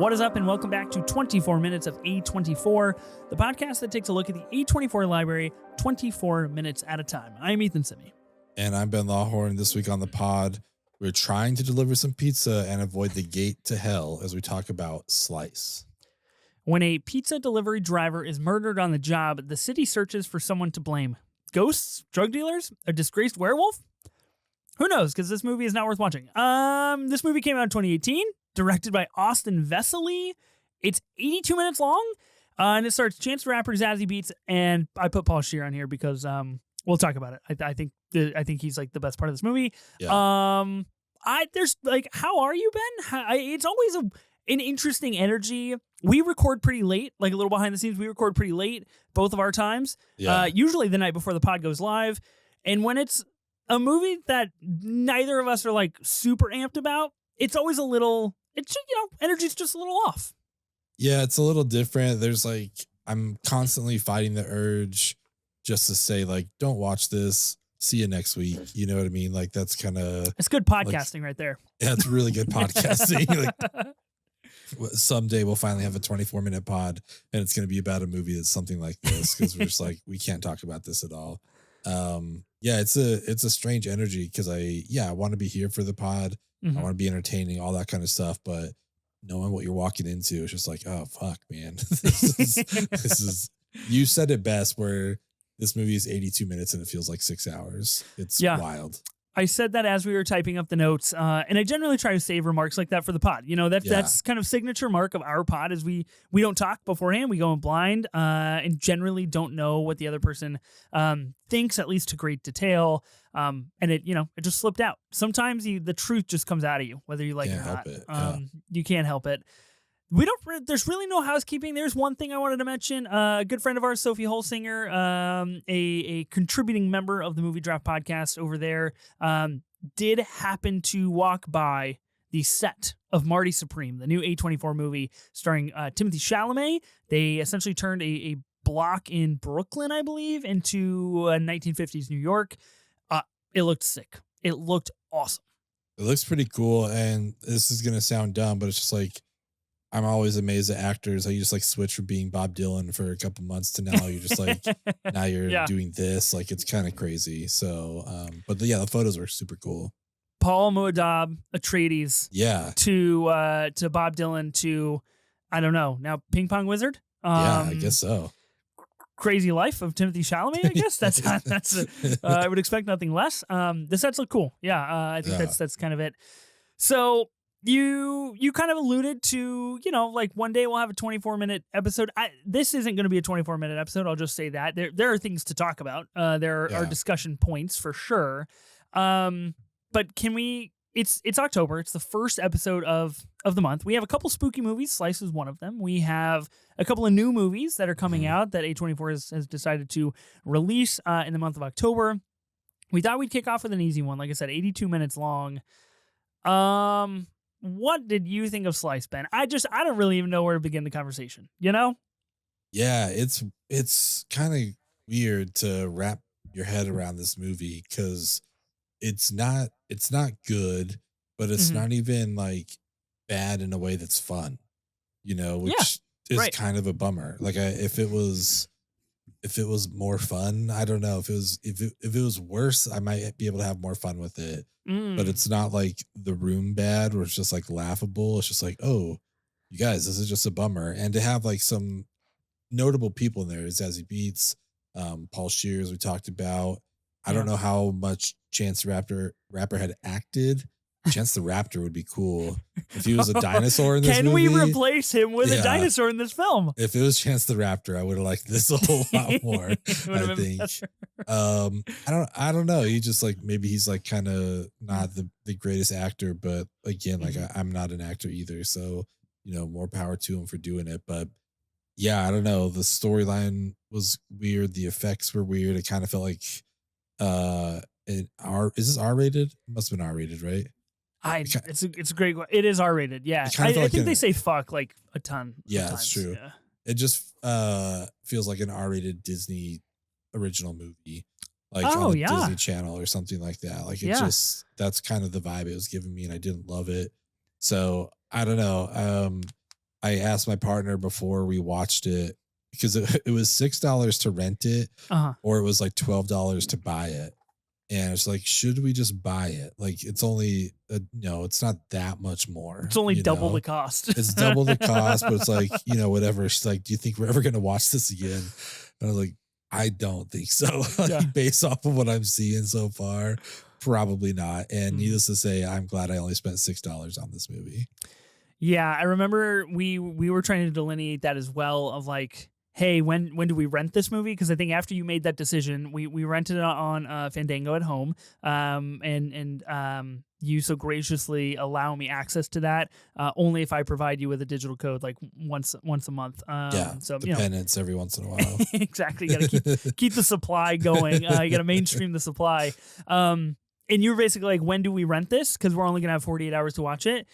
What is up, and welcome back to 24 Minutes of A24, the podcast that takes a look at the A24 library 24 minutes at a time. I'm Ethan Simi. And I'm Ben Lawhorn. This week on the pod, we're trying to deliver some pizza and avoid the gate to hell as we talk about Slice. When a pizza delivery driver is murdered on the job, the city searches for someone to blame. Ghosts? Drug dealers? A disgraced werewolf? Who knows, because this movie is not worth watching. This movie came out in 2018, directed by Austin Vesely. It's 82 minutes long, and it starts Chance the Rapper, Zazie Beetz, and I put Paul Scheer on here because we'll talk about it. I think he's like the best part of this movie. Yeah. There's like, how are you, Ben? It's always an interesting energy. We record pretty late, like a little behind the scenes. We record pretty late, both of our times. Yeah. Usually the night before the pod goes live, and when it's a movie that neither of us are like super amped about, it's always a little. It's, energy's just a little off. Yeah, it's a little different. There's like, I'm constantly fighting the urge just to say like, don't watch this. See you next week. You know what I mean? Like that's kind of. It's good podcasting right there. Yeah, it's really good podcasting. Like someday we'll finally have a 24-minute pod, and it's going to be about a movie that's something like this because we're just like we can't talk about this at all. Yeah, it's a strange energy because I want to be here for the pod. Mm-hmm. I want to be entertaining, all that kind of stuff, but knowing what you're walking into is just like, oh fuck, man. this is you said it best where this movie is 82 minutes and it feels like 6 hours. It's wild. I said that as we were typing up the notes, and I generally try to save remarks like that for the pod. That's kind of signature mark of our pod is we don't talk beforehand. We go in blind and generally don't know what the other person thinks, at least to great detail. And it just slipped out. Sometimes the truth just comes out of you, whether you like it or not. You can't help it. There's really no housekeeping. There's one thing I wanted to mention. A good friend of ours, Sophie Holsinger, a contributing member of the Movie Draft podcast over there, did happen to walk by the set of Marty Supreme, the new A24 movie starring Timothée Chalamet. They essentially turned a block in Brooklyn, I believe, into 1950s New York. It looked sick. It looked awesome. It looks pretty cool, and this is going to sound dumb, but it's just like, I'm always amazed at actors. How you just like switch from being Bob Dylan for a couple months to now you're just like, now you're doing this. Like it's kind of crazy. So, but the photos were super cool. Paul Muad'Dib Atreides. Yeah. To Bob Dylan to, I don't know, now Ping Pong Wizard. I guess so. Crazy Life of Timothée Chalamet, I guess. That's I would expect nothing less. The sets look cool. Yeah. I think that's kind of it. So, You kind of alluded to, like one day we'll have a 24-minute episode. This isn't going to be a 24-minute episode. I'll just say that. There are things to talk about. There are discussion points for sure. But can we... It's October. It's the first episode of the month. We have a couple spooky movies. Slice is one of them. We have a couple of new movies that are coming out that A24 has decided to release in the month of October. We thought we'd kick off with an easy one. Like I said, 82 minutes long. What did you think of Slice, Ben? I don't really even know where to begin the conversation, Yeah, it's kind of weird to wrap your head around this movie because it's not good, but it's not even like bad in a way that's fun, which is kind of a bummer. Like if it was more fun, I don't know if it was worse, I might be able to have more fun with it. But it's not like The Room bad where it's just like laughable. It's just like, oh, you guys, this is just a bummer. And to have like some notable people in there, Zazie Beetz, Paul Scheer, as we talked about. I don't know how much Chance the Rapper had acted. Chance the Raptor would be cool if he was a dinosaur in this movie. Can we replace him with a dinosaur in this film? If it was Chance the Raptor, I would have liked this a whole lot more. I think. I don't know. He just like maybe he's like kind of not the greatest actor, but again, like I'm not an actor either, so more power to him for doing it. But yeah, I don't know. The storyline was weird. The effects were weird. It kind of felt like is this R-rated? It must have been R-rated, right? It's a great one. It is R-rated. Yeah. I think they say fuck like a ton. Yeah, that's true. Yeah. It just feels like an R-rated Disney original movie. Like on the Disney Channel or something like that. Like it just, that's kind of the vibe it was giving me, and I didn't love it. So I don't know. I asked my partner before we watched it because it was $6 to rent it, Uh-huh. or it was like $12 to buy it. And it's like, should we just buy it? Like, it's only, no, it's not that much more. It's only You double know, the cost. it's double the cost, but it's like, whatever. She's like, do you think we're ever going to watch this again? And I was like, I don't think so. Yeah. Based off of what I'm seeing so far, probably not. And needless to say, I'm glad I only spent $6 on this movie. Yeah, I remember we were trying to delineate that as well of like, hey, when do we rent this movie? Because I think after you made that decision, we rented it on Fandango at home, and you so graciously allow me access to that only if I provide you with a digital code like once a month. So the penance every once in a while. Exactly, you got to keep the supply going. You got to mainstream the supply. And you were basically like, when do we rent this? Because we're only gonna have 48 hours to watch it.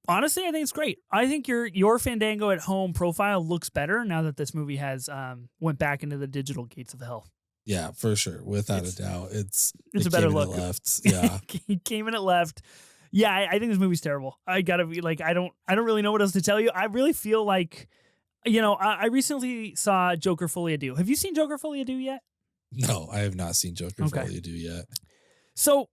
Honestly, I think it's great. I think your Fandango at home profile looks better now that this movie has went back into the digital gates of hell. Yeah, for sure, without a doubt, it's a better look. Left, yeah, He came in at left. Yeah, I think this movie's terrible. I gotta be like, I don't really know what else to tell you. I really feel like, I recently saw Joker Folie à Deux. Have you seen Joker Folie à Deux yet? No, I have not seen Joker Folie à Deux yet. So,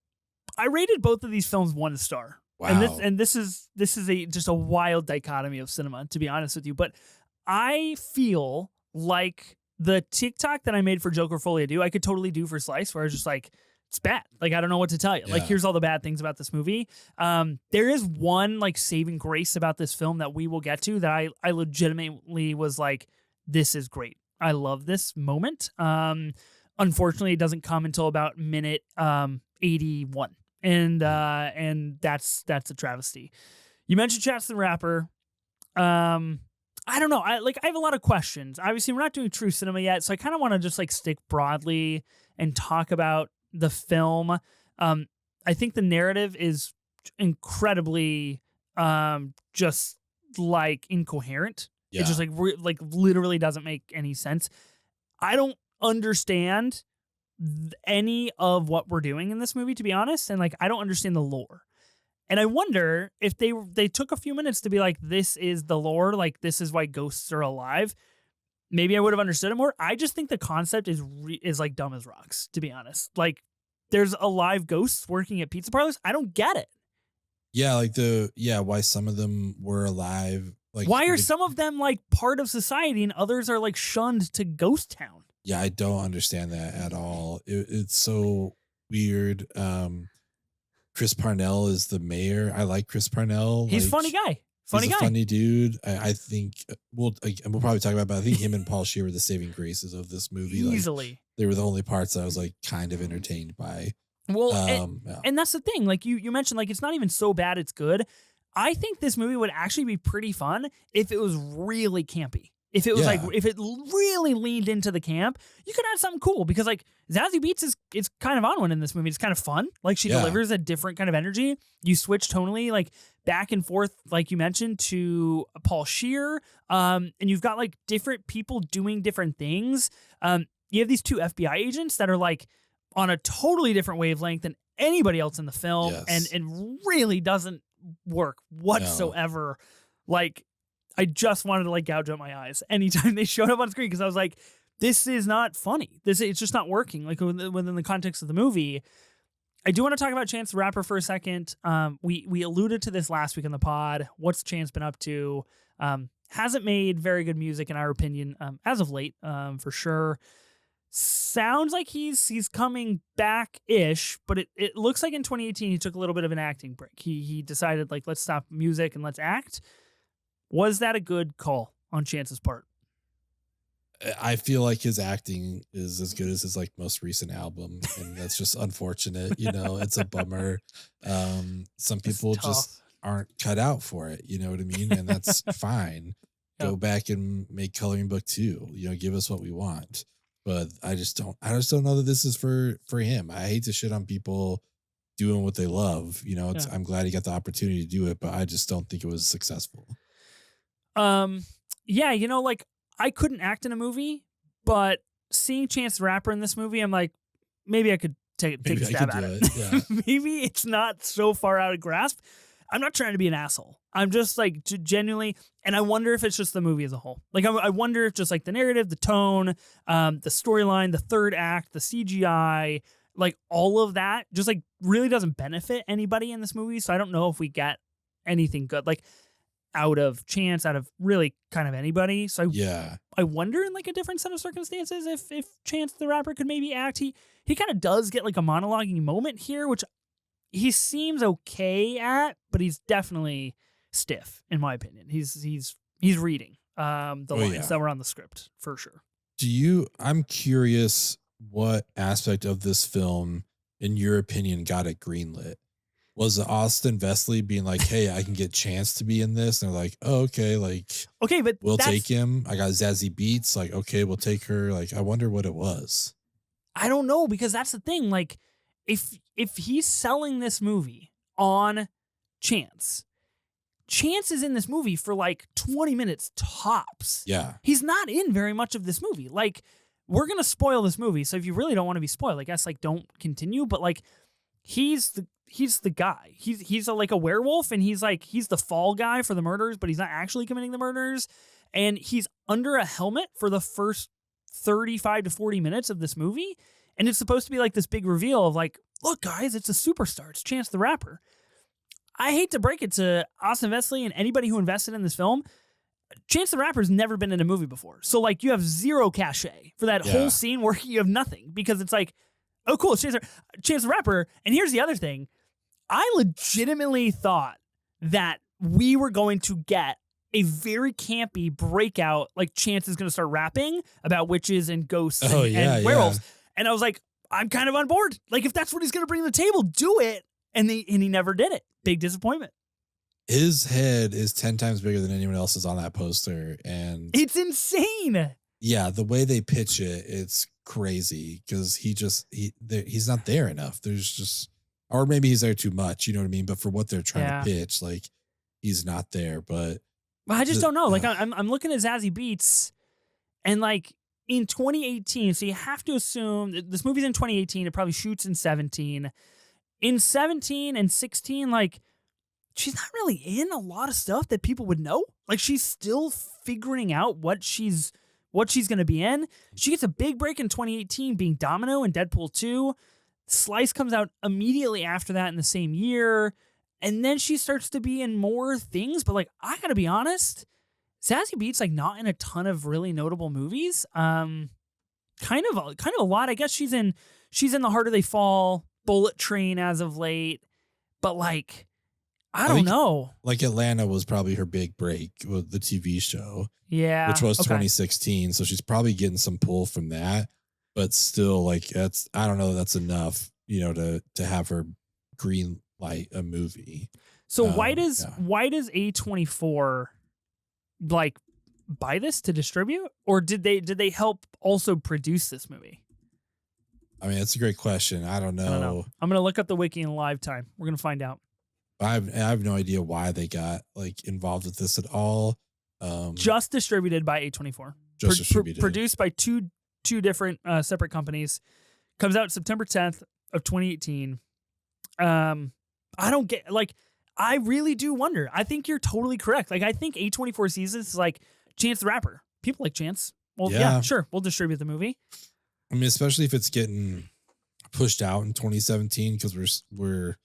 I rated both of these films 1 star. Wow. And this is just a wild dichotomy of cinema, to be honest with you. But I feel like the TikTok that I made for Joker Folie à Deux, I could totally do for Slice, where I was just like, it's bad. Like, I don't know what to tell you. Yeah. Like, here's all the bad things about this movie. There is one like saving grace about this film that we will get to that I legitimately was like, this is great. I love this moment. Unfortunately, it doesn't come until about minute 81. And that's a travesty. You mentioned Chance the Rapper. I don't know. I have a lot of questions. Obviously, we're not doing true cinema yet, so I kind of want to just like stick broadly and talk about the film. I think the narrative is incredibly just like incoherent. Yeah. It just like literally doesn't make any sense. I don't understand any of what we're doing in this movie, to be honest, and like I don't understand the lore. And I wonder if they took a few minutes to be like, this is the lore, like this is why ghosts are alive. Maybe I would have understood it more. I just think the concept is like dumb as rocks, to be honest. Like, there's alive ghosts working at pizza parlors. I don't get it. Yeah, why some of them were alive. Like, why are some of them like part of society and others are like shunned to ghost town? Yeah, I don't understand that at all. It's so weird. Chris Parnell is the mayor. I like Chris Parnell. He's a funny guy. He's a funny dude. I think we'll probably talk about it, but I think him and Paul Shear were the saving graces of this movie. Easily. Like, they were the only parts I was like kind of entertained by. Well, and that's the thing. Like you mentioned, like it's not even so bad it's good. I think this movie would actually be pretty fun if it was really campy. If it was if it really leaned into the camp, you could add something cool because like Zazie Beetz is kind of on one in this movie. It's kind of fun. Like she delivers a different kind of energy. You switch tonally like back and forth, like you mentioned, to Paul Shear. And you've got like different people doing different things. You have these two FBI agents that are like on a totally different wavelength than anybody else in the film, and really doesn't work whatsoever. No. Like, I just wanted to like gouge out my eyes anytime they showed up on screen because I was like, this is not funny. It's just not working. Like within the context of the movie. I do want to talk about Chance the Rapper for a second. We alluded to this last week in the pod. What's Chance been up to? Hasn't made very good music in our opinion as of late, for sure. Sounds like he's coming back-ish, but it looks like in 2018 he took a little bit of an acting break. He decided like, let's stop music and let's act. Was that a good call on Chance's part? I feel like his acting is as good as his like most recent album, and that's just unfortunate. It's a bummer. Some people just aren't cut out for it. You know what I mean? And that's fine. Yep. Go back and make Coloring Book 2. Give us what we want. But I just don't know that this is for him. I hate to shit on people doing what they love. I'm glad he got the opportunity to do it, but I just don't think it was successful. Like I couldn't act in a movie, but seeing Chance the Rapper in this movie, I'm like, maybe I could take a stab at it. Yeah. Maybe it's not so far out of grasp. I'm not trying to be an asshole. I'm just like genuinely, and I wonder if it's just the movie as a whole. Like I wonder if just like the narrative, the tone, the storyline, the third act, the CGI, like all of that just like really doesn't benefit anybody in this movie. So I don't know if we get anything good like out of Chance, out of really kind of anybody. So I wonder in like a different set of circumstances if Chance the Rapper could maybe act. He kind of does get like a monologuing moment here, which he seems okay at, but he's definitely stiff in my opinion. He's reading the lines that were on the script for sure. I'm curious what aspect of this film, in your opinion, got it greenlit? Was it Austin Vesely being like, hey, I can get Chance to be in this? And they're like, oh, okay, like, okay, but we'll take him. I got Zazie Beetz. Like, okay, we'll take her. Like, I wonder what it was. I don't know, because that's the thing. Like, if he's selling this movie on Chance is in this movie for like 20 minutes tops. Yeah. He's not in very much of this movie. Like, we're going to spoil this movie. So if you really don't want to be spoiled, I guess like don't continue. But like, he's the guy. He's like a werewolf, and he's the fall guy for the murders, but he's not actually committing the murders. And he's under a helmet for the first 35 to 40 minutes of this movie. And it's supposed to be like this big reveal of like, look guys, it's a superstar. It's Chance the Rapper. I hate to break it to Austin Vesely and anybody who invested in this film. Chance the Rapper's never been in a movie before. So like you have zero cachet for that whole scene where you have nothing, because it's like, oh cool, it's Chance the Rapper. And here's the other thing. I legitimately thought that we were going to get a very campy breakout, like Chance is going to start rapping about witches and ghosts and werewolves. And I was like, I'm kind of on board. Like, if that's what he's going to bring to the table, do it. And he never did it. Big disappointment. His head is 10 times bigger than anyone else's on that poster. And it's insane. Yeah, the way they pitch it, it's crazy, because he's not there enough. There's just, or maybe he's there too much, you know what I mean? But for what they're trying to pitch, like, he's not there. But I just don't know. Like, I'm looking at Zazie Beetz, and like in 2018, so you have to assume this movie's in 2018. It probably shoots in 17. In 17 and 16, like, she's not really in a lot of stuff that people would know. Like, she's still figuring out what she's going to be in. She gets a big break in 2018 being Domino in Deadpool 2. Slice comes out immediately after that in the same year. And then she starts to be in more things. But like, I got to be honest, Zazie Beetz like not in a ton of really notable movies. Kind of a lot. I guess she's in The Harder They Fall, Bullet Train as of late. But like, I don't know. Like, Atlanta was probably her big break with the TV show. Yeah. Which was 2016. So she's probably getting some pull from that. But still, like, I don't know, that's enough, you know, to have her green light a movie. So why does A24 like buy this to distribute? Or did they help also produce this movie? I mean, that's a great question. I don't know. I'm going to look up the wiki in live time. We're going to find out. I have no idea why they got like involved with this at all. Just distributed by A24. Just distributed. Produced by two different separate companies. Comes out September 10th of 2018. I don't get, like, I really do wonder. I think you're totally correct. Like, I think A24 sees this as like Chance the Rapper. People like Chance. Well, yeah, sure. We'll distribute the movie. I mean, especially if it's getting pushed out in 2017, because we're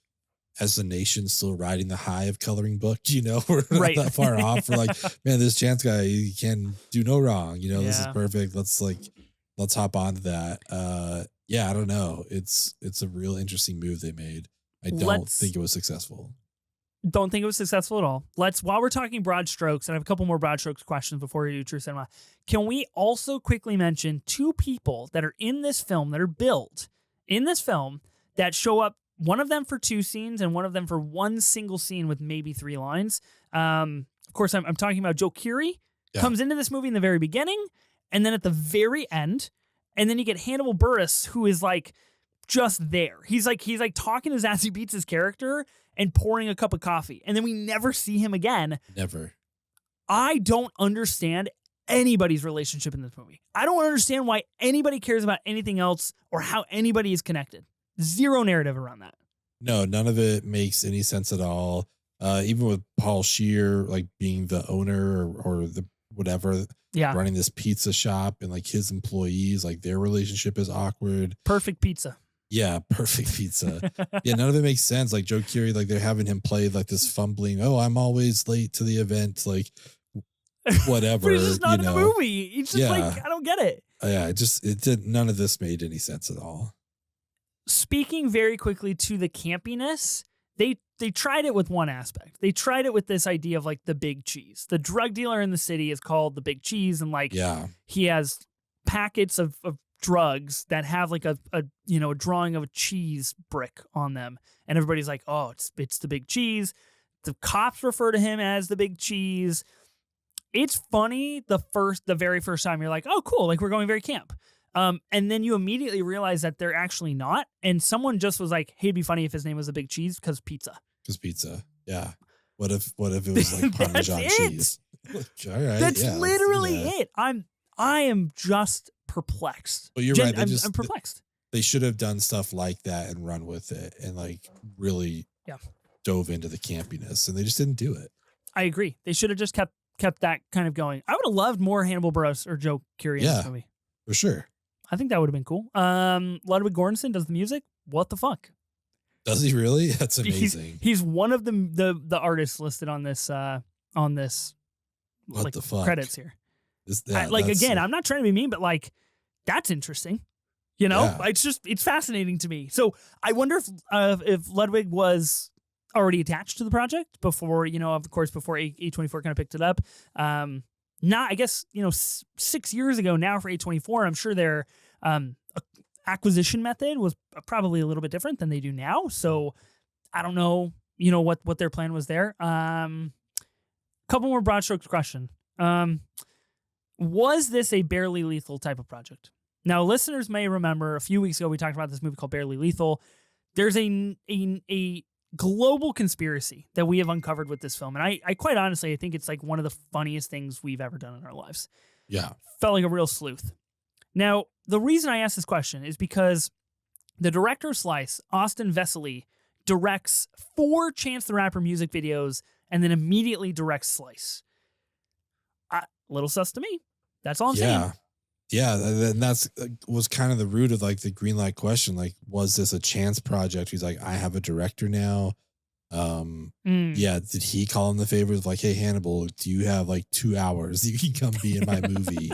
as a nation still riding the high of Coloring Book, you know, we're not that far off. We're like, man, this Chance guy, he can do no wrong. You know, this is perfect. Let's hop onto that. Yeah, I don't know. It's a real interesting move they made. I don't think it was successful. Don't think it was successful at all. While we're talking broad strokes, and I have a couple more broad strokes questions before we do True Cinema, can we also quickly mention two people that are in this film, that are billed in this film, that show up, one of them for 2 scenes and one of them for 1 single scene with maybe 3 lines. Of course, I'm talking about Joe Keery. Comes into this movie in the very beginning, and then at the very end, and then you get Hannibal Buress, who is like just there. He's like talking to Zazie Beetz' character and pouring a cup of coffee, and then we never see him again. Never. I don't understand anybody's relationship in this movie. I don't understand why anybody cares about anything else or how anybody is connected. Zero narrative around that. No, none of it makes any sense at all. Even with Paul Scheer, like being the owner or the whatever, Yeah. running this pizza shop, and like his employees, like their relationship is awkward. Perfect pizza. Yeah, perfect pizza. Yeah, none of it makes sense. Like Joe Keery, like they're having him play like this fumbling. Oh, I'm always late to the event. Like But he's whatever, just not in the movie. He's just like, Yeah, I don't get it. yeah. It did. None of this made any sense at all. Speaking very quickly to the campiness, they tried it with one aspect. They tried it with this idea of like the big cheese. The drug dealer in the city is called the big cheese, and like Yeah, he has packets of drugs that have like a drawing of a cheese brick on them, and everybody's like, oh, it's the big cheese. The cops refer to him as the big cheese. It's funny the very first time you're like, oh, cool, like we're going very camp. And then you immediately realize that they're actually not. And someone just was like, hey, it'd be funny if his name was a big cheese because pizza. because pizza. Yeah. What if it was like Parmesan cheese? All right. That's yeah, literally yeah. it. I am just perplexed. But you're right. I'm perplexed. They should have done stuff like that and run with it and like really dove into the campiness, and they just didn't do it. I agree. They should have just kept that kind of going. I would have loved more Hannibal Buress or Joe Keery in this movie. For sure. I think that would have been cool. Ludwig Göransson does the music. What the fuck? Does he really? That's amazing. He's one of the artists listed on this what the fuck? credits here. That's again, I'm not trying to be mean, but like that's interesting. You know, it's fascinating to me. So I wonder if Ludwig was already attached to the project before, of course, before A24 kind of picked it up. I guess 6 years ago now for A24, I'm sure their acquisition method was probably a little bit different than they do now. So I don't know, what their plan was there. Couple more broad strokes question. Was this a Barely Lethal type of project? Now, listeners may remember a few weeks ago we talked about this movie called Barely Lethal. There's a global conspiracy that we have uncovered with this film, and I quite honestly, I think it's like one of the funniest things we've ever done in our lives. Yeah. Felt like a real sleuth. Now, the reason I ask this question is because the director of Slice, Austin Vesely, directs 4 Chance the Rapper music videos and then immediately directs Slice. Little sus to me. That's all I'm saying. Yeah, and that's was kind of the root of like the green light question. Like, was this a chance project? He's like, I have a director now. Yeah, did he call in the favor of like, hey, Hannibal, do you have like 2 hours you can come be in my movie?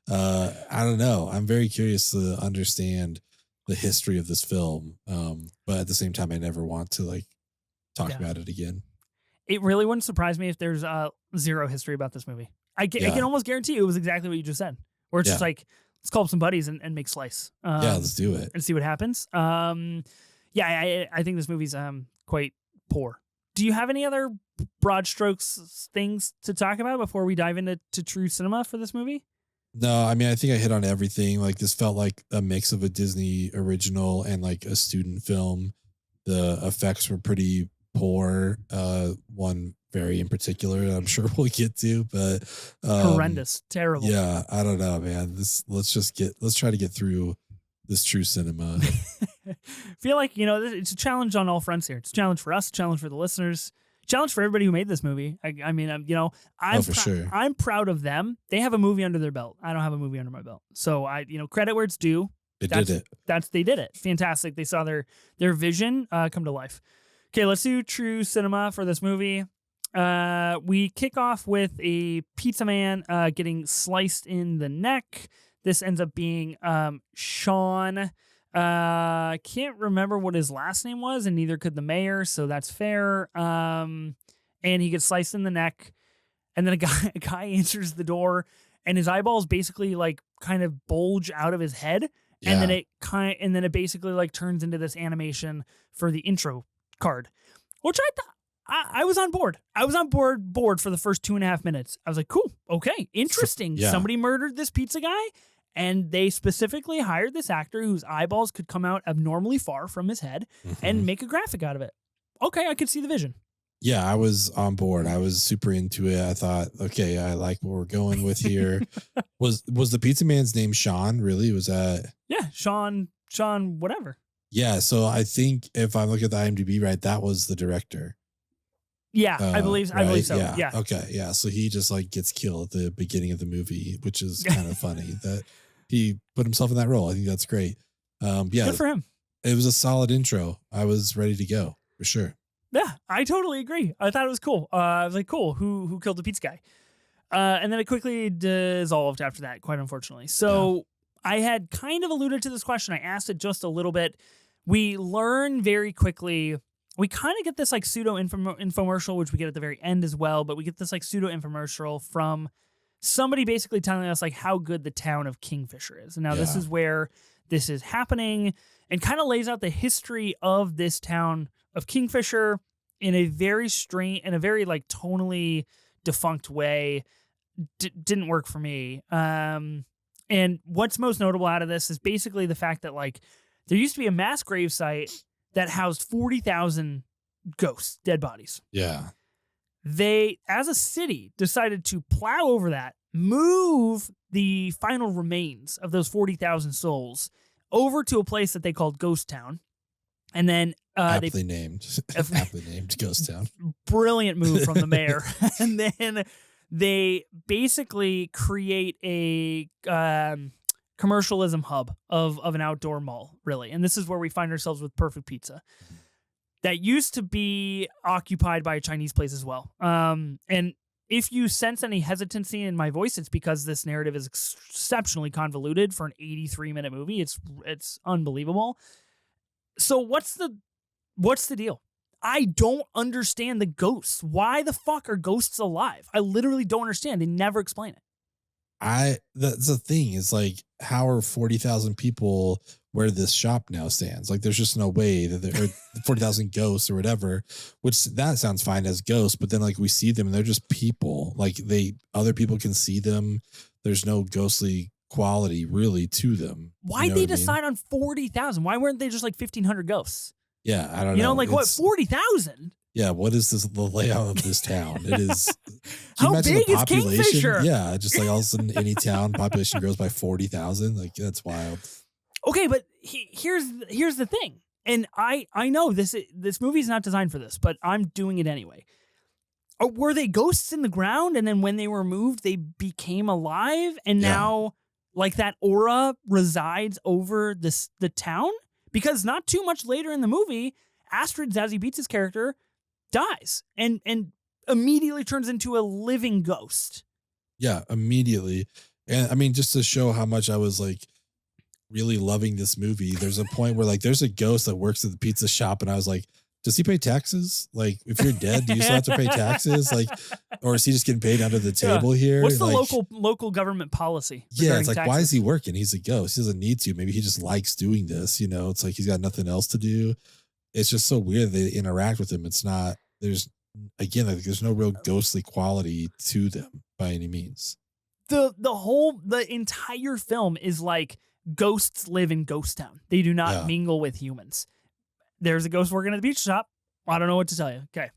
I don't know. I'm very curious to understand the history of this film. But at the same time, I never want to like talk about it again. It really wouldn't surprise me if there's zero history about this movie. I can almost guarantee you it was exactly what you just said. Where it's just like, let's call up some buddies and make Slice. Let's do it. And see what happens. I think this movie's quite poor. Do you have any other broad strokes things to talk about before we dive into true cinema for this movie? No, I mean, I think I hit on everything. Like, this felt like a mix of a Disney original and like a student film. The effects were pretty poor. One very in particular, I'm sure we'll get to, but horrendous, terrible. Yeah, I don't know, man. Let's try to get through this true cinema. Feel like, it's a challenge on all fronts here. It's a challenge for us, a challenge for the listeners, challenge for everybody who made this movie. I mean, sure. I'm proud of them. They have a movie under their belt. I don't have a movie under my belt. So credit where it's due. They did it. Fantastic. They saw their vision come to life. Okay, let's do true cinema for this movie. We kick off with a pizza man getting sliced in the neck. This ends up being Sean. Can't remember what his last name was, and neither could the mayor, so that's fair. And he gets sliced in the neck, and then a guy answers the door, and his eyeballs basically like kind of bulge out of his head, and then it basically like turns into this animation for the intro card, which I thought. I was on board. I was on board for the first 2.5 minutes. I was like, cool, okay, interesting. Somebody murdered this pizza guy, and they specifically hired this actor whose eyeballs could come out abnormally far from his head and make a graphic out of it. Okay, I could see the vision. Yeah, I was on board. I was super into it. I thought, okay, I like what we're going with here. Was the pizza man's name Sean? Really? Was that? Yeah, Sean, whatever. Yeah, so I think if I look at the IMDb right, that was the director. Yeah, I believe so. Yeah. Yeah. Okay. Yeah. So he just like gets killed at the beginning of the movie, which is kind of funny that he put himself in that role. I think that's great. Yeah, Good for him. it was a solid intro. I was ready to go for sure. Yeah, I totally agree. I thought it was cool. I was like, cool. Who killed the pizza guy? And then it quickly dissolved after that, quite unfortunately. So I had kind of alluded to this question. I asked it just a little bit. We learn very quickly. We kind of get this like pseudo infomercial, which we get at the very end as well. But we get this like pseudo infomercial from somebody basically telling us like how good the town of Kingfisher is. And now this is where this is happening, and kind of lays out the history of this town of Kingfisher in a very strange, in a very like tonally defunct way. Didn't work for me. And what's most notable out of this is basically the fact that like there used to be a mass grave site that housed 40,000 ghosts, dead bodies. Yeah. They, as a city, decided to plow over that, move the final remains of those 40,000 souls over to a place that they called Ghost Town. And then aptly named Ghost Town. Brilliant move from the mayor. And then they basically create a commercialism hub of an outdoor mall, really. And this is where we find ourselves with Perfect Pizza. That used to be occupied by a Chinese place as well. And if you sense any hesitancy in my voice, it's because this narrative is exceptionally convoluted for an 83-minute movie. It's unbelievable. So what's the deal? I don't understand the ghosts. Why the fuck are ghosts alive? I literally don't understand. They never explain it. That's the thing. It's like, how are 40,000 people where this shop now stands? Like, there's just no way that there are 40,000 ghosts or whatever, which that sounds fine as ghosts, but then like we see them and they're just people. Like other people can see them. There's no ghostly quality really to them. Why'd they decide on 40,000? Why weren't they just like 1,500 ghosts? Yeah, I don't know. You know, like what, 40,000? Yeah, what is the layout of this town? It is. How big is Kingfisher? Yeah, just like all of a sudden any town population grows by 40,000. Like, that's wild. Okay, but here's the thing. And I know this movie's not designed for this, but I'm doing it anyway. Were they ghosts in the ground, and then when they were moved, they became alive, and now like that aura resides over the town? Because not too much later in the movie, Astrid, Zazie Beetz' character, dies and immediately turns into a living ghost. Yeah, immediately. And I mean, just to show how much I was like really loving this movie, there's a point where like there's a ghost that works at the pizza shop, and I was like, does he pay taxes? Like, if you're dead, do you still have to pay taxes? Like, or is he just getting paid under the table here? What's the like, local government policy? Yeah, it's like, taxes? why is he working? He's a ghost. He doesn't need to. Maybe he just likes doing this. You know, it's like he's got nothing else to do. It's just so weird they interact with him. It's not, there's, again, like there's no real ghostly quality to them by any means. The entire film is like ghosts live in Ghost Town. They do not mingle with humans. There's a ghost working at the pizza shop. I don't know what to tell you. Okay.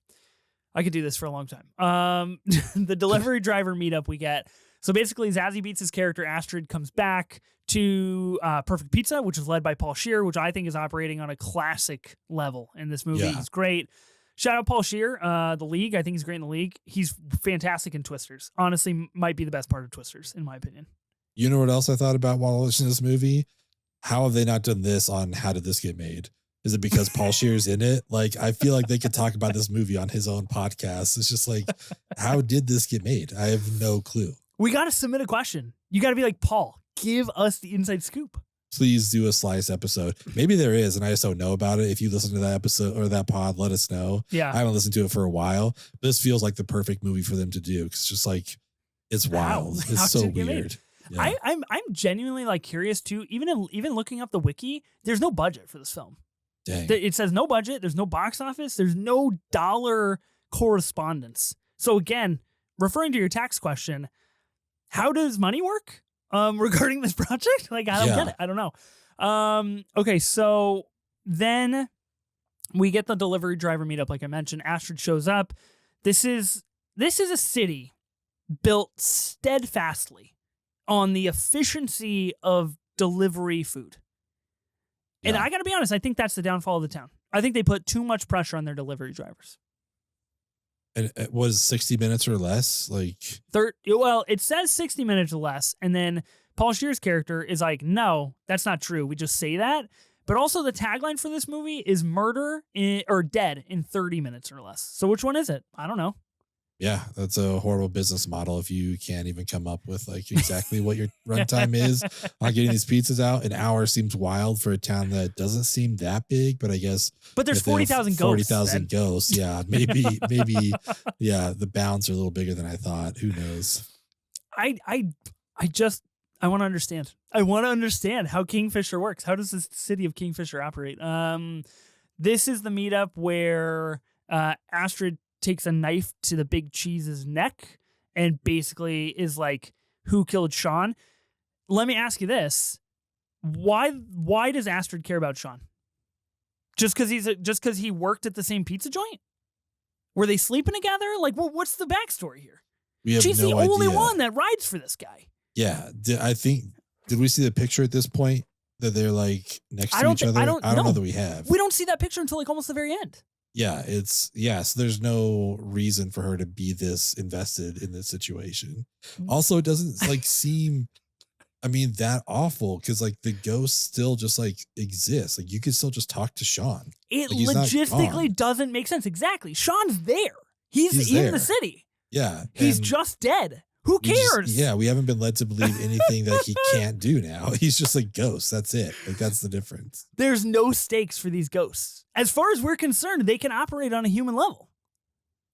I could do this for a long time. The delivery driver meetup we get. So basically, Zazie Beetz' character, Astrid, comes back to Perfect Pizza, which is led by Paul Scheer, which I think is operating on a classic level in this movie. Yeah. He's great. Shout out Paul Scheer, The League. I think he's great in The League. He's fantastic in Twisters. Honestly, might be the best part of Twisters, in my opinion. You know what else I thought about while watching this movie? How have they not done this on How Did This Get Made? Is it because Paul Scheer's in it? Like, I feel like they could talk about this movie on his own podcast. It's just like, how did this get made? I have no clue. We got to submit a question. You got to be like, Paul, give us the inside scoop. Please do a Slice episode. Maybe there is, and I just don't know about it. If you listen to that episode or that pod, let us know. Yeah. I haven't listened to it for a while. This feels like the perfect movie for them to do. It's just like, it's wild. It's so weird. Yeah. I'm genuinely like curious too. Even looking up the wiki, there's no budget for this film. Dang. It says no budget. There's no box office. There's no dollar correspondence. So again, referring to your tax question, how does money work regarding this project? Like, I don't get it. I don't know. Okay, so then we get the delivery driver meetup. Like I mentioned, Astrid shows up. This is a city built steadfastly on the efficiency of delivery food. And I got to be honest, I think that's the downfall of the town. I think they put too much pressure on their delivery drivers. And it was 60 minutes or less. Like, Well, it says 60 minutes or less, and then Paul Scheer's character is like, no, that's not true. We just say that. But also the tagline for this movie is murder or dead in 30 minutes or less. So which one is it? I don't know. yeah, that's a horrible business model if you can't even come up with like exactly what your runtime is on getting these pizzas out. An hour seems wild for a town that doesn't seem that big, but I guess But there's if they have 40,000 ghosts. 40,000 ghosts. Yeah, maybe, yeah, the bounds are a little bigger than I thought. Who knows? I want to understand. I want to understand how Kingfisher works. How does the city of Kingfisher operate? This is the meetup where Astrid takes a knife to the Big Cheese's neck and basically is like, who killed Sean? Let me ask you this. Why does Astrid care about Sean? Just because he worked at the same pizza joint? Were they sleeping together? Like, well, what's the backstory here? She's the only one that rides for this guy. Yeah, did we see the picture at this point that they're like next to each other? I don't know that we have. We don't see that picture until like almost the very end. Yeah, so there's no reason for her to be this invested in this situation. Also, it doesn't like seem, I mean, that awful because like the ghost still just like exists. Like you could still just talk to Sean. It logistically doesn't make sense. Exactly. Sean's there. He's in the city. Yeah. He's just dead. Who cares? We haven't been led to believe anything that he can't do now. He's just a ghost. That's it. Like that's the difference. There's no stakes for these ghosts. As far as we're concerned, they can operate on a human level.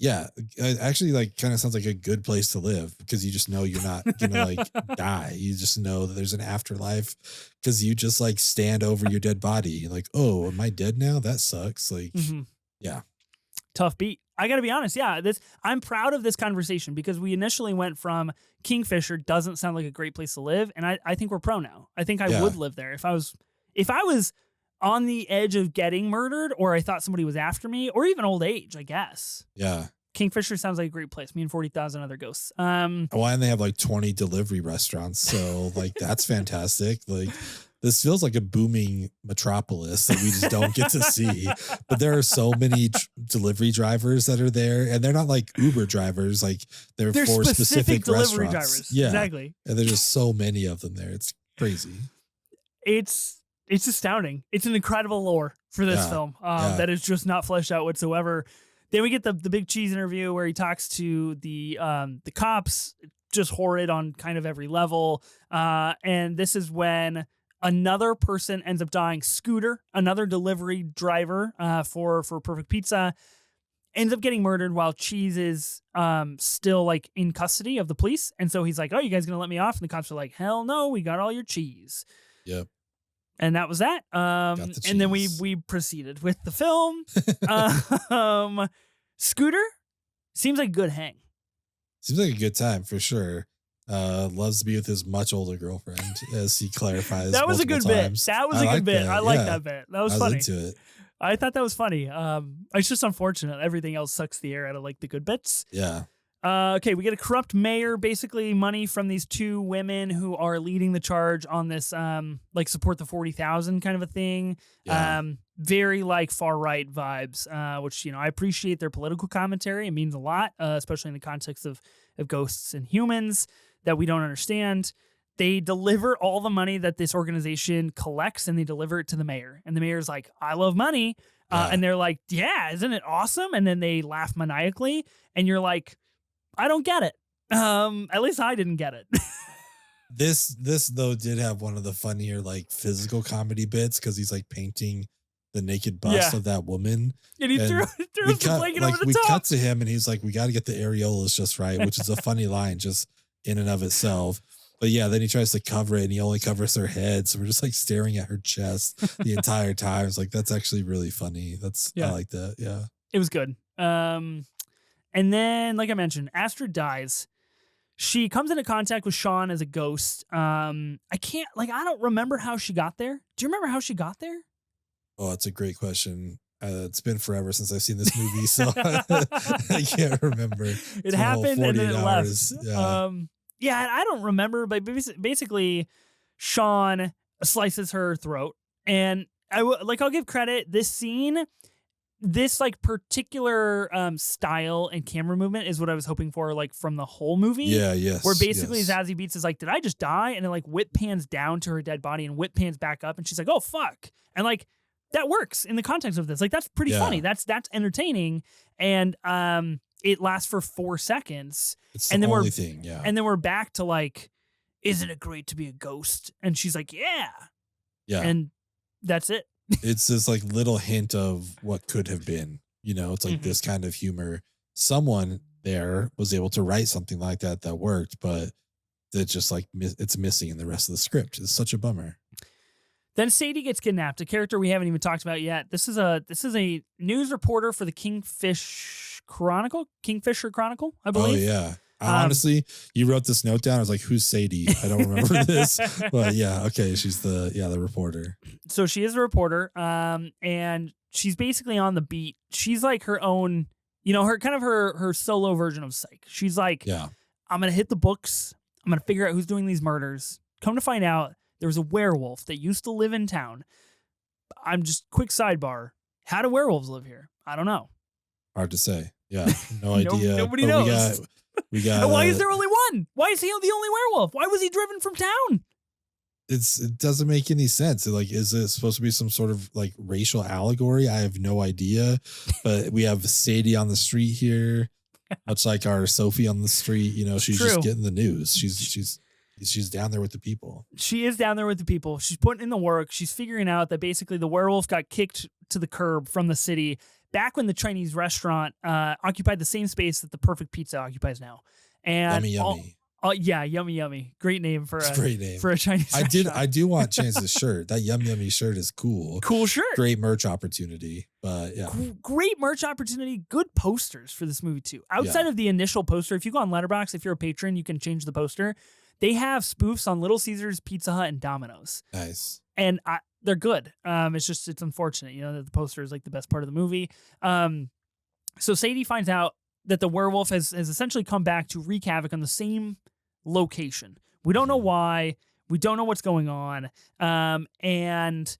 Yeah, it actually like kind of sounds like a good place to live because you just know you're not gonna like die. You just know that there's an afterlife because you just like stand over your dead body. You're like, oh, am I dead now? That sucks. Like, yeah. Tough beat. I got to be honest. Yeah, I'm proud of this conversation because we initially went from Kingfisher doesn't sound like a great place to live, and I think we're pro now. I think I would live there if I was on the edge of getting murdered, or I thought somebody was after me, or even old age. I guess. Yeah. Kingfisher sounds like a great place. Me and 40,000 other ghosts. And they have like 20 delivery restaurants, so like that's fantastic. Like. This feels like a booming metropolis that we just don't get to see. But there are so many delivery drivers that are there, and they're not like Uber drivers. Like they're for specific delivery restaurants. Drivers. Yeah, exactly. And there's just so many of them there. It's crazy. It's astounding. It's an incredible lore for this film that is just not fleshed out whatsoever. Then we get the Big Cheese interview where he talks to the cops, just horrid on kind of every level. And this is when another person ends up dying. Scooter, another delivery driver for Perfect Pizza, ends up getting murdered while Cheese is still like in custody of the police. And so he's like, oh, you guys gonna let me off? And the cops are like, hell no, we got all your cheese. Yep. And that was that. And then we proceeded with the film. Scooter seems like a good hang. Seems like a good time for sure. Loves to be with his much older girlfriend, as he clarifies. That was a good times. bit. That was a good bit. I like that bit. That was funny. Into it. I thought that was funny. It's just unfortunate. Everything else sucks the air out of like the good bits. Yeah. Okay, we get a corrupt mayor, basically money from these two women who are leading the charge on this, like support the 40,000 kind of a thing. Yeah. Very like far right vibes, which I appreciate their political commentary. It means a lot, especially in the context of ghosts and humans that we don't understand. They deliver all the money that this organization collects, and they deliver it to the mayor. And the mayor's like, "I love money," and they're like, "Yeah, isn't it awesome?" And then they laugh maniacally, and you're like, I don't get it. At least I didn't get it. This though did have one of the funnier like physical comedy bits because he's like painting the naked bust of that woman. And he threw the blanket over the top. We cut to him and he's like, we got to get the areolas just right, which is a funny line just in and of itself. But yeah, then he tries to cover it and he only covers her head. So we're just like staring at her chest the entire time. It's like, that's actually really funny. I like that. Yeah. It was good. And then, like I mentioned, Astrid dies. She comes into contact with Sean as a ghost. I don't remember how she got there. Do you remember how she got there? Oh, it's a great question. It's been forever since I've seen this movie, so I can't remember. It happened and then it hours. left. Yeah, I don't remember, but basically, Sean slices her throat. And I'll give credit. This scene this like particular style and camera movement is what I was hoping for, like from the whole movie. Yeah, yes. Where basically yes. Zazie Beetz is like, did I just die? And then like whip pans down to her dead body and whip pans back up, and she's like, oh fuck. And like that works in the context of this. Like that's pretty funny. That's entertaining. And it lasts for 4 seconds. It's and the then only thing, yeah. And then we're back to like, isn't it great to be a ghost? And she's like, yeah. Yeah. And that's it. It's this like little hint of what could have been, you know, it's like this kind of humor. Someone there was able to write something like that worked, but that just like it's missing in the rest of the script. It's such a bummer. Then Sadie gets kidnapped, a character we haven't even talked about yet. This is a news reporter for the Kingfisher Chronicle, I believe. Oh yeah. Honestly, you wrote this note down. I was like, who's Sadie? I don't remember this. But yeah, okay. She's the reporter. So she is a reporter. And she's basically on the beat. She's like her own, you know, her solo version of Psych. She's like, yeah, I'm gonna hit the books. I'm gonna figure out who's doing these murders. Come to find out, there was a werewolf that used to live in town. I'm just quick sidebar. How do werewolves live here? I don't know. Hard to say. Yeah, no idea. Nobody knows. We got. And why is there only one? Why is he the only werewolf? Why was he driven from town? It doesn't make any sense. Like, is it supposed to be some sort of like racial allegory? I have no idea. But we have Sadie on the street here, much like our Sophie on the street. You know, she's just getting the news. She's down there with the people. She is down there with the people. She's putting in the work. She's figuring out that basically the werewolf got kicked to the curb from the city back when the Chinese restaurant occupied the same space that the Perfect Pizza occupies now. And yummy. Yeah, yummy. Great name for a Chinese restaurant. I do want Chance's shirt. That yummy shirt is cool. Cool shirt. Great merch opportunity. But yeah. Great merch opportunity. Good posters for this movie too. Outside of the initial poster, if you go on Letterboxd, if you're a patron, you can change the poster. They have spoofs on Little Caesars, Pizza Hut, and Domino's. Nice. And they're good. It's unfortunate, you know, that the poster is like the best part of the movie. So Sadie finds out that the werewolf has essentially come back to wreak havoc on the same location. We don't know why. We don't know what's going on. And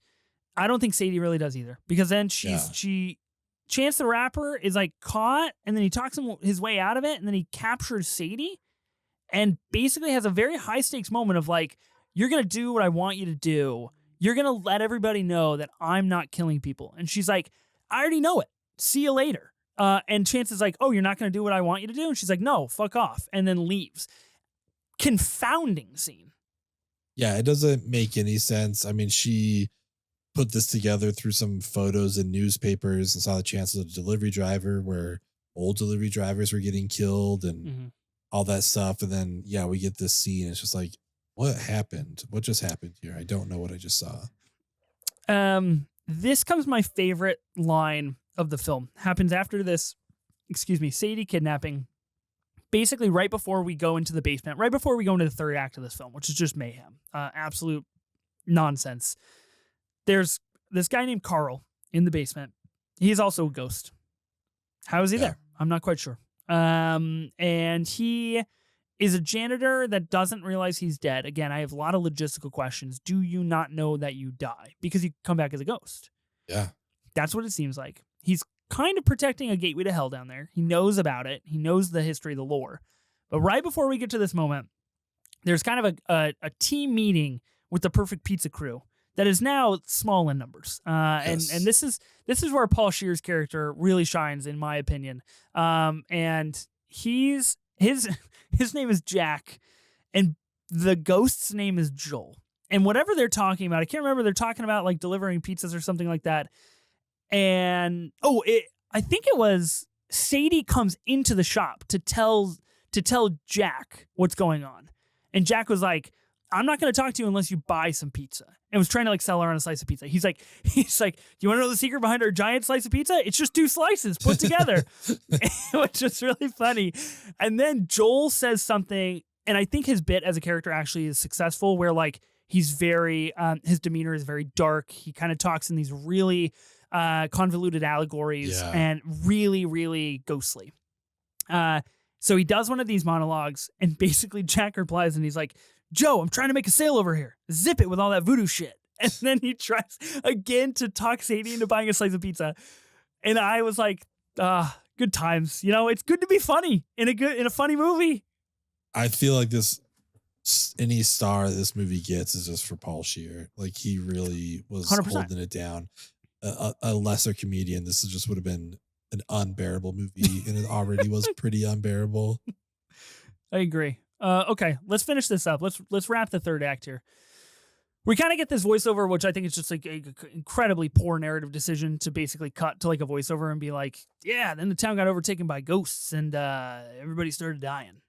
I don't think Sadie really does either, because then Chance the Rapper is like caught, and then he talks his way out of it, and then he captures Sadie and basically has a very high stakes moment of like, you're going to do what I want you to do. You're going to let everybody know that I'm not killing people. And she's like, I already know it. See you later. And Chance is like, oh, you're not going to do what I want you to do? And she's like, no, fuck off. And then leaves. Confounding scene. Yeah, it doesn't make any sense. I mean, she put this together through some photos in newspapers and saw the chances of a delivery driver where old delivery drivers were getting killed and all that stuff. And then, yeah, we get this scene. It's just like, what happened? What just happened here? I don't know what I just saw. This comes my favorite line of the film. Happens after this, Sadie kidnapping. Basically, right before we go into the basement, right before we go into the third act of this film, which is just mayhem, absolute nonsense. There's this guy named Carl in the basement. He's also a ghost. How is he there? I'm not quite sure. And he is a janitor that doesn't realize he's dead. Again, I have a lot of logistical questions. Do you not know that you die? Because you come back as a ghost. Yeah. That's what it seems like. He's kind of protecting a gateway to hell down there. He knows about it. He knows the history, the lore. But right before we get to this moment, there's kind of a team meeting with the Perfect Pizza crew that is now small in numbers. And this is where Paul Scheer's character really shines, in my opinion. And his name is Jack, and the ghost's name is Joel. And whatever they're talking about, I can't remember, they're talking about like delivering pizzas or something like that. And I think it was Sadie comes into the shop to tell Jack what's going on. And Jack was like, I'm not going to talk to you unless you buy some pizza. And was trying to like sell her on a slice of pizza. He's like, do you want to know the secret behind our giant slice of pizza? It's just 2 slices put together, which is really funny. And then Joel says something, and I think his bit as a character actually is successful, where like he's very, his demeanor is very dark. He kind of talks in these really convoluted allegories and really, really ghostly. So he does one of these monologues, and basically Jack replies, and he's like, Joe, I'm trying to make a sale over here. Zip it with all that voodoo shit. And then he tries again to talk Sadie into buying a slice of pizza. And I was like, good times. You know, it's good to be funny in a funny movie. I feel like any star this movie gets is just for Paul Scheer. Like he really was 100%. holding it down. A lesser comedian, this just would have been an unbearable movie, and it already was pretty unbearable. I agree. Okay, let's finish this up. Let's wrap the third act here. We kind of get this voiceover, which I think is just like a incredibly poor narrative decision to basically cut to like a voiceover and be like, yeah, then the town got overtaken by ghosts and everybody started dying.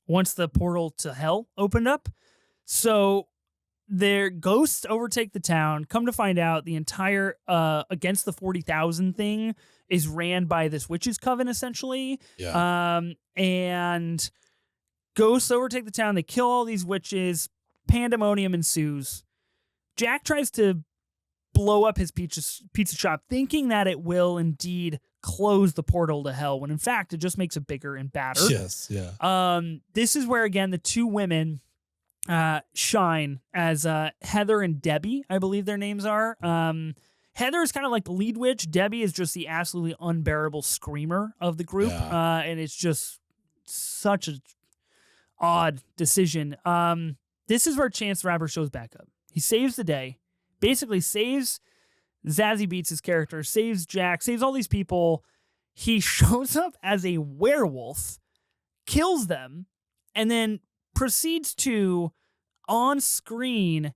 Once the portal to hell opened up. So their ghosts overtake the town. Come to find out, the entire Against the 40,000 thing is ran by this witches coven, essentially. Yeah. And ghosts overtake the town. They kill all these witches. Pandemonium ensues. Jack tries to blow up his pizza shop, thinking that it will indeed close the portal to hell, when in fact it just makes it bigger and badder. Yes, yeah. This is where again the two women shine as Heather and Debbie, I believe their names are. Heather is kind of like the lead witch. Debbie is just the absolutely unbearable screamer of the group. And it's just such a odd decision. This is where Chance the Rapper shows back up. He saves the day, basically saves Zazie Beetz' character, saves Jack, saves all these people. He shows up as a werewolf, kills them, and then proceeds to, on screen,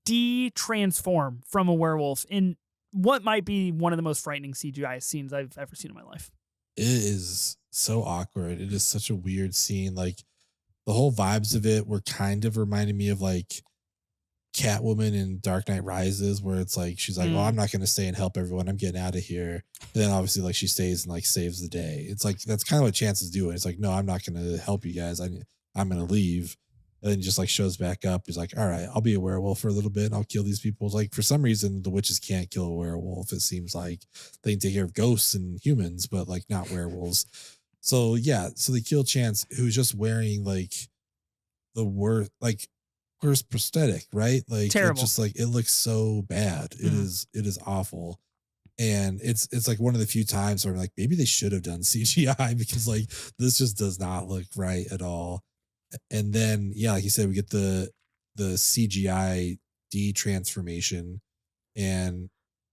de-transform from a werewolf in what might be one of the most frightening CGI scenes I've ever seen in my life. It is so awkward. It is such a weird scene. Like, the whole vibes of it were kind of reminding me of like Catwoman in Dark Knight Rises, where it's like she's like, "Well, I'm not going to stay and help everyone. I'm getting out of here." And then obviously, like she stays and like saves the day. It's like that's kind of what Chance is doing. It's like, "No, I'm not going to help you guys. I'm going to leave." And then just like shows back up. He's like, "All right, I'll be a werewolf for a little bit. And I'll kill these people." It's like for some reason, the witches can't kill a werewolf. It seems like they can take care of ghosts and humans, but like not werewolves. So yeah, so they kill Chance, who's just wearing like the worst prosthetic, right? Like terrible. It's just like it looks so bad. It is awful. And it's like one of the few times where I'm like, maybe they should have done CGI because like this just does not look right at all. And then yeah, like you said, we get the CGI de-transformation, and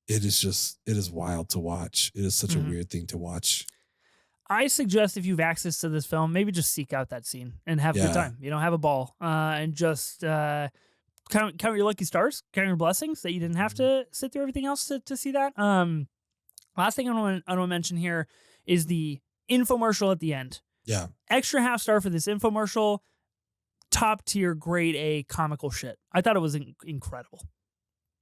it is wild to watch. It is such a weird thing to watch. I suggest if you have access to this film, maybe just seek out that scene and have a good time. You know, have a ball and just count your lucky stars, count your blessings that you didn't have to sit through everything else to see that. Last thing I want to mention here is the infomercial at the end. Yeah. Extra half star for this infomercial. Top tier, grade A comical shit. I thought it was incredible.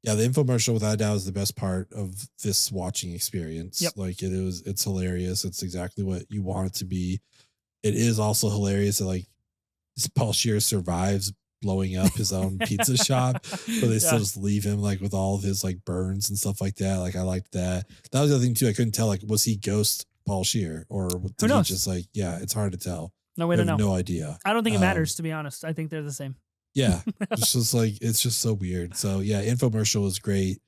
Yeah, the infomercial without a doubt is the best part of this watching experience. Yep. Like it's hilarious. It's exactly what you want it to be. It is also hilarious that like Paul Scheer survives blowing up his own pizza shop, but they still just leave him like with all of his like burns and stuff like that. Like I liked that. That was the other thing too. I couldn't tell, like, was he ghost Paul Scheer or did he just like, it's hard to tell. No way to know. No idea. I don't think it matters, to be honest. I think they're the same. Yeah. It's just like, it's just so weird. So yeah, infomercial was great.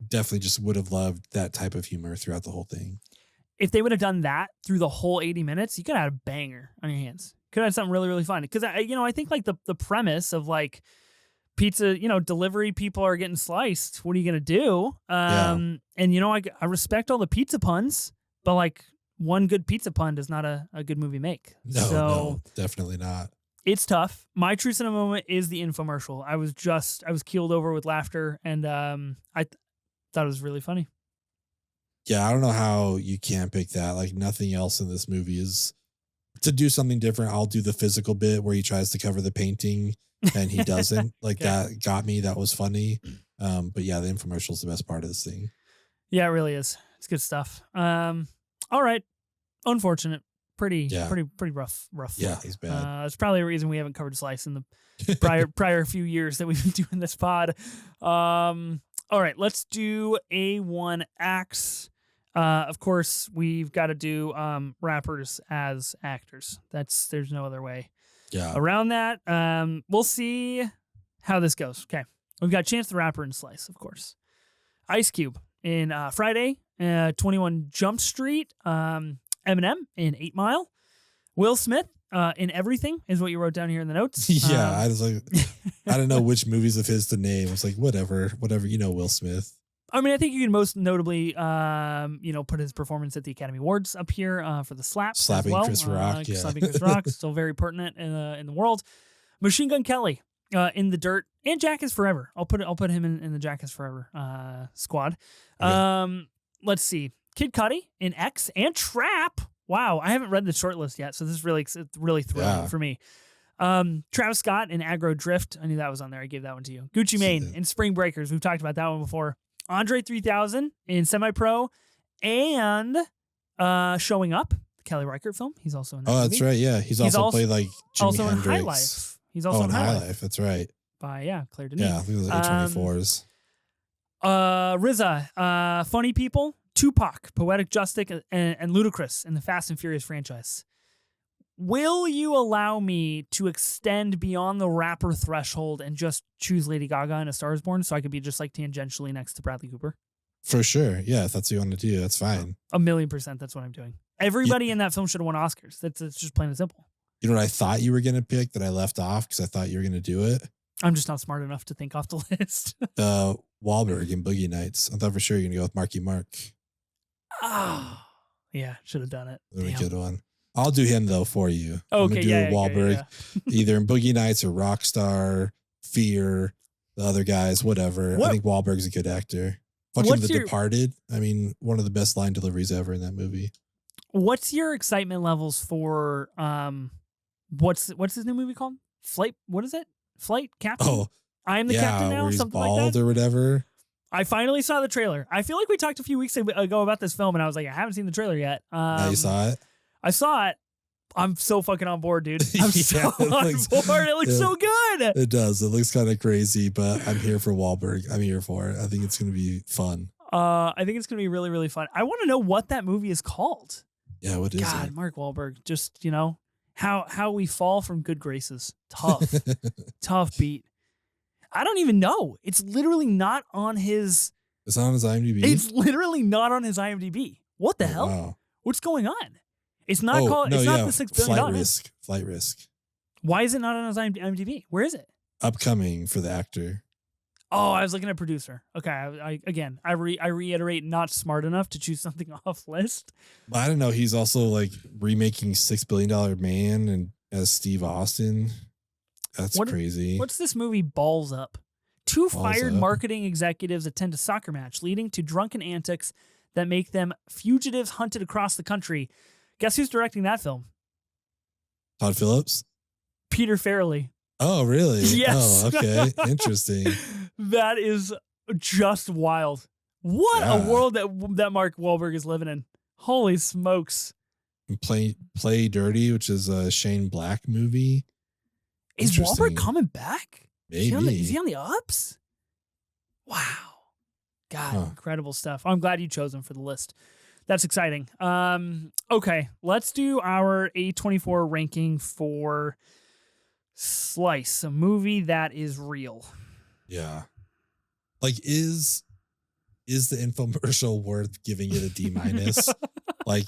Definitely just would have loved that type of humor throughout the whole thing. If they would have done that through the whole 80 minutes, you could have had a banger on your hands. Could have had something really, really fun. Because I think like the premise of like pizza, delivery people are getting sliced. What are you gonna do? And I respect all the pizza puns, but like one good pizza pun does not a good movie make. No, definitely not. It's tough. My true cinema moment is the infomercial. I was keeled over with laughter, and I thought it was really funny. Yeah, I don't know how you can't pick that. Like nothing else in this movie is to do something different. I'll do the physical bit where he tries to cover the painting and he doesn't. Like that got me. That was funny. But yeah, the infomercial is the best part of this thing. Yeah, it really is. It's good stuff. All right. Unfortunate. Pretty rough. Yeah, it's bad. It's probably a reason we haven't covered Slice in the prior few years that we've been doing this pod. All right, let's do A1 acts. Of course, we've got to do rappers as actors. There's no other way around that. We'll see how this goes. Okay, we've got Chance the Rapper and Slice, of course. Ice Cube in Friday 21 Jump Street, Eminem in 8 Mile, Will Smith in Everything is what you wrote down here in the notes. Yeah, I was like, I don't know which movies of his to name. I was like, whatever, Will Smith. I mean, I think you can most notably, put his performance at the Academy Awards up here for the Slapping as well. Chris Rock, yeah. Slapping Chris Rock, still very pertinent in the world. Machine Gun Kelly in The Dirt and Jack is Forever. I'll put him in the Jack is Forever squad. Okay. Let's see, Kid Cudi in X and Trap. Wow, I haven't read the short list yet, so this is really thrilling for me. Travis Scott in Aggro Drift. I knew that was on there. I gave that one to you. Gucci Mane in Spring Breakers. We've talked about that one before. Andre 3000 in Semi-Pro and Showing Up, the Kelly Reichardt film. He's also in that movie. That's right. Yeah, he's also played like Jimi also Hendrix. in High Life. He's also in High Life. That's right. By Claire Denis. Yeah, look at the A24s. RZA, Funny People, Tupac, Poetic Justice, and Ludacris in the Fast and Furious franchise. Will you allow me to extend beyond the rapper threshold and just choose Lady Gaga in A Star Is Born so I could be just like tangentially next to Bradley Cooper? For sure. Yeah, if that's what you want to do, that's fine. 1,000,000%. That's what I'm doing. Everybody in that film should have won Oscars. That's just plain and simple. You know what I thought you were going to pick that I left off because I thought you were going to do it? I'm just not smart enough to think off the list. Wahlberg in Boogie Nights. I thought for sure you're going to go with Marky Mark. Oh, yeah, should have done it. Really good one. I'll do him though for you. Okay, I'm gonna do Wahlberg, either in Boogie Nights or Rockstar, Fear, the other guys, whatever. I think Wahlberg's a good actor. Fucking The Departed. I mean, one of the best line deliveries ever in that movie. What's your excitement levels for what's his new movie called? Flight? What is it? Flight Captain? Oh, I am the captain now. Where he's something bald like that or whatever. I finally saw the trailer. I feel like we talked a few weeks ago about this film, and I was like, I haven't seen the trailer yet. Now you saw it. I saw it. I'm so fucking on board, dude. I'm so on board. It looks so good. It does. It looks kind of crazy, but I'm here for Wahlberg. I'm here for it. I think it's going to be fun. I think it's going to be really, really fun. I want to know what that movie is called. Yeah, what is it? God, Mark Wahlberg. Just, how we fall from good graces. Tough. Tough beat. I don't even know. It's literally not on his... It's not on his IMDb? It's literally not on his IMDb. What the hell? Wow. What's going on? It's not called. No, it's not the $6 billion. Flight Risk. Why is it not on his IMDb? Where is it? Upcoming for the actor. Oh, I was looking at producer. Okay, I reiterate, not smart enough to choose something off list. But I don't know. He's also like remaking $6 Billion Man and as Steve Austin. That's crazy. What's this movie? Balls Up. Two fired marketing executives attend a soccer match, leading to drunken antics that make them fugitives hunted across the country. Guess who's directing that film? Todd Phillips? Peter Farrelly. Oh, really? Yes. Oh, okay. Interesting. That is just wild. What a world that Mark Wahlberg is living in. Holy smokes. And Play Dirty, which is a Shane Black movie. Is Wahlberg coming back? Maybe. Is he on the ups? Wow. God, incredible stuff. I'm glad you chose him for the list. That's exciting. Okay, let's do our A24 ranking for Slice, a movie that is real. Yeah. Like, is the infomercial worth giving it a D-? Like,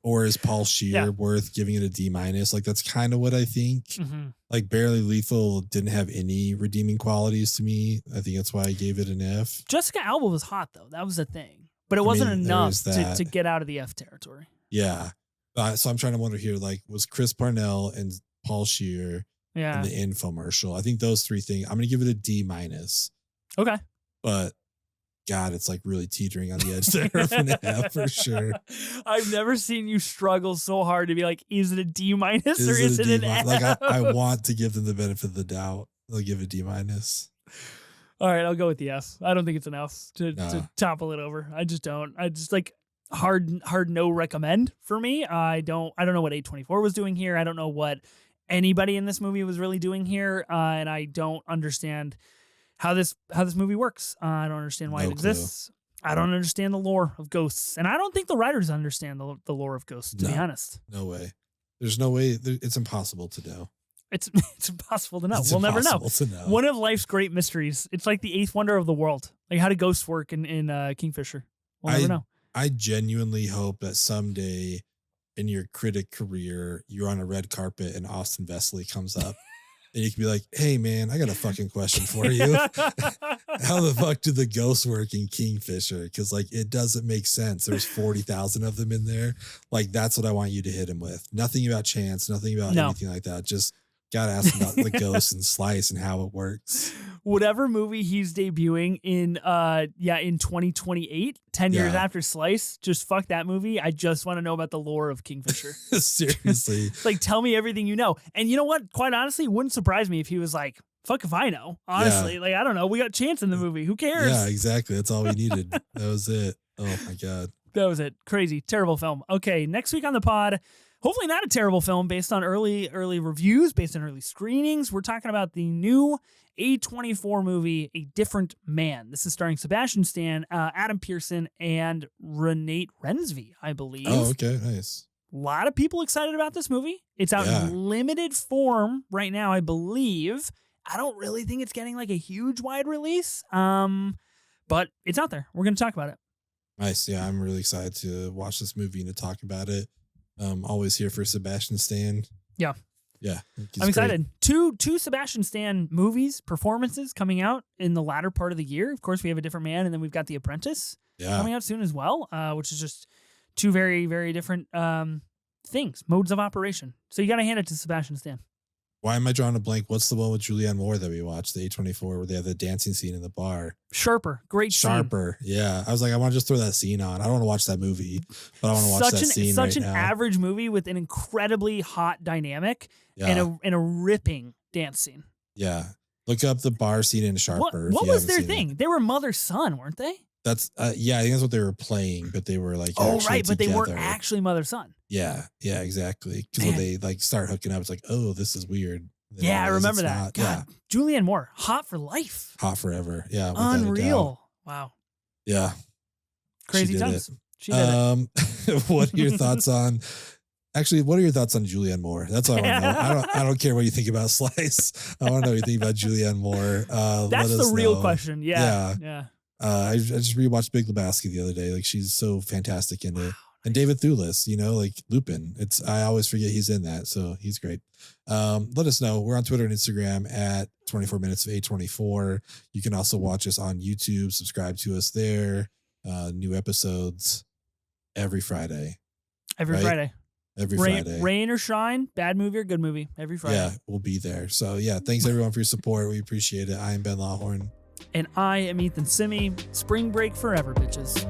or is Paul Scheer worth giving it a D-? Like, that's kind of what I think. Mm-hmm. Like, Barely Lethal didn't have any redeeming qualities to me. I think that's why I gave it an F. Jessica Alba was hot, though. That was the thing. But it wasn't enough to get out of the F territory. Yeah. So I'm trying to wonder here, like, was Chris Parnell and Paul Scheer in the infomercial? I think those three things. I'm going to give it a D-. Okay. But God, it's like really teetering on the edge there of an F for sure. I've never seen you struggle so hard to be like, is it a D- or is it an F? Like, I want to give them the benefit of the doubt. I'll give it D-. All right, I'll go with the F. I don't think it's an F to topple it over. I just don't. I just like hard no recommend for me. I don't know what A24 was doing here. I don't know what anybody in this movie was really doing here, and I don't understand how this movie works. I don't understand why it exists. I don't understand the lore of ghosts, and I don't think the writers understand the lore of ghosts. To be honest, no way. There's no way. It's impossible to know. It's impossible to know. We'll never know. One of life's great mysteries. It's like the eighth wonder of the world. Like, how do ghosts work in Kingfisher? We'll never know. I genuinely hope that someday in your critic career, you're on a red carpet and Austin Vesely comes up and you can be like, hey man, I got a fucking question for you. How the fuck did the ghosts work in Kingfisher? Because like it doesn't make sense. There's 40,000 of them in there. Like that's what I want you to hit him with. Nothing about chance, nothing about anything like that. Just gotta ask him about the ghosts and Slice and how it works. Whatever movie he's debuting in 2028, 10 years after Slice, just fuck that movie. I just want to know about the lore of Kingfisher. Seriously. Like, tell me everything you know. And you know what? Quite honestly, it wouldn't surprise me if he was like, fuck if I know. Honestly, like, I don't know. We got Chance in the movie. Who cares? Yeah, exactly. That's all we needed. That was it. Oh my God. That was it. Crazy. Terrible film. Okay, next week on the pod, hopefully not a terrible film based on early reviews, based on early screenings. We're talking about the new A24 movie, A Different Man. This is starring Sebastian Stan, Adam Pearson, and Renate Rensby, I believe. Oh, okay. Nice. A lot of people excited about this movie. It's out in limited form right now, I believe. I don't really think it's getting like a huge wide release, but it's out there. We're going to talk about it. Nice. Yeah, I'm really excited to watch this movie and to talk about it. Always here for Sebastian Stan. Yeah. Yeah. I'm excited. Two Sebastian Stan movies, performances coming out in the latter part of the year. Of course, we have A Different Man, and then we've got The Apprentice coming out soon as well, which is just two very, very different things, modes of operation. So you got to hand it to Sebastian Stan. Why am I drawing a blank? What's the one with Julianne Moore that we watched, the A24, where they have the dancing scene in the bar? Sharper. Great scene. Sharper. Yeah. I was like, I want to just throw that scene on. I don't want to watch that movie, but I want to watch that scene Such an now. average movie with an incredibly hot dynamic and a ripping dance scene. Yeah. Look up the bar scene in Sharper. What was their thing? They were mother-son, weren't they? That's yeah, I think that's what they were playing, but they were like right, but together. They weren't actually mother-son. Yeah, exactly. Because when they like start hooking up, it's like, oh, this is weird. I remember that. God, Julianne Moore, hot for life, hot forever. Yeah, unreal. Wow. Yeah, crazy times. She did it. What are your thoughts on? Actually, what are your thoughts on Julianne Moore? That's all I want to know. I don't care what you think about Slice. I want to know what you think about Julianne Moore. That's the real question. Yeah. I just rewatched Big Lebowski the other day. Like she's so fantastic in it. And David Thewlis, like Lupin. I always forget he's in that, so he's great. Let us know. We're on Twitter and Instagram at 24 Minutes of A24. You can also watch us on YouTube. Subscribe to us there. New episodes every Friday. Every Friday. Friday. Rain or shine, bad movie or good movie. Every Friday. Yeah, we'll be there. So yeah, thanks everyone for your support. We appreciate it. I am Ben Lawhorn. And I am Ethan Simi. Spring break forever, bitches.